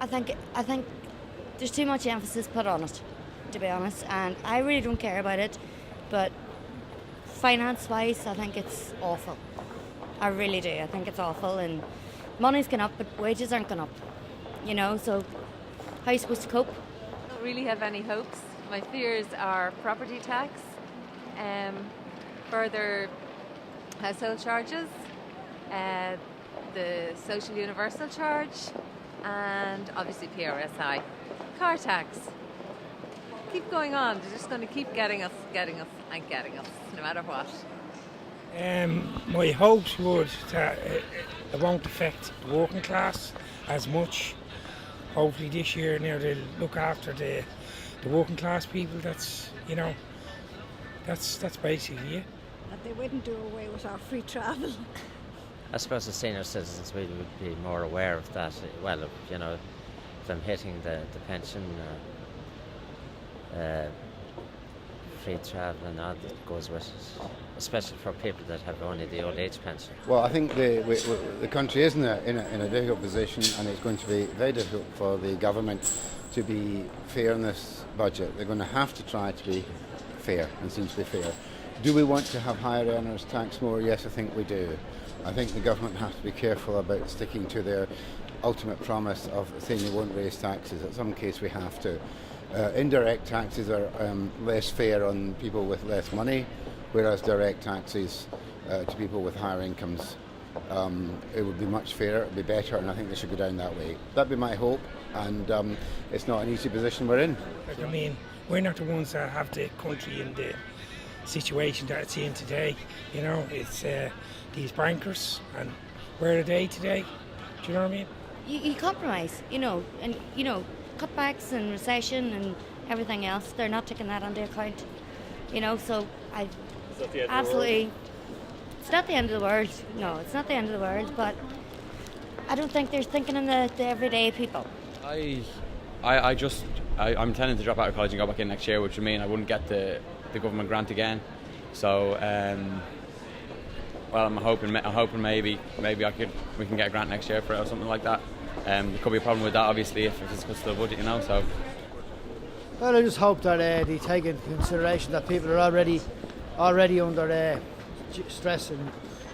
I think there's too much emphasis put on it, to be honest, and I really don't care about it. But finance-wise, I think it's awful. I really do. I think it's awful, and money's gone up, but wages aren't going up. So how are you supposed to cope? I don't really have any hopes. My fears are property tax, further household charges, the social universal charge, and obviously PRSI. Car tax. Keep going on. They're just going to keep getting us, no matter what. My hopes would that it won't affect the working class as much. Hopefully this year now they'll look after the working class people. That's basically it. That they wouldn't do away with our free travel. I suppose the senior citizens would be more aware of that. Well, them hitting the pension, free travel and all that goes with it, especially for people that have only the old age pension. Well, I think the country is in a difficult position, and it's going to be very difficult for the government to be fair in this budget. They're going to have to try to be fair and seem to be fair. Do we want to have higher earners tax more? Yes, I think we do. I think the government has to be careful about sticking to their ultimate promise of saying they won't raise taxes. In some case we have to. Indirect taxes are less fair on people with less money, whereas direct taxes to people with higher incomes, it would be much fairer, it would be better, and I think they should go down that way. That'd be my hope, and it's not an easy position we're in. I mean, we're not the ones that have the country in the situation that it's in today. It's these bankers, and where are they today? Do you know what I mean? You compromise, and cutbacks and recession and everything else. They're not taking that into account, So I absolutely. It's not the end of the world. No, it's not the end of the world. But I don't think they're thinking in the everyday people. I'm intending to drop out of college and go back in next year, which would mean I wouldn't get the government grant again. So, I'm hoping maybe we can get a grant next year for it or something like that. There could be a problem with that, obviously, if it's because of the budget, So. Well, I just hope that they take into consideration that people are already under stress and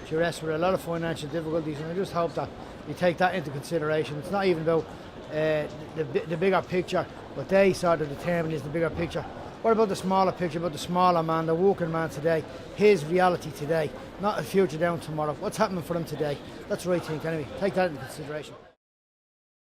duress with a lot of financial difficulties, and I just hope that you take that into consideration. It's not even about the bigger picture, what they sort of determine is the bigger picture. What about the smaller picture, about the smaller man, the working man today, his reality today, not a future down tomorrow. What's happening for him today? That's the right thing, anyway. Take that into consideration.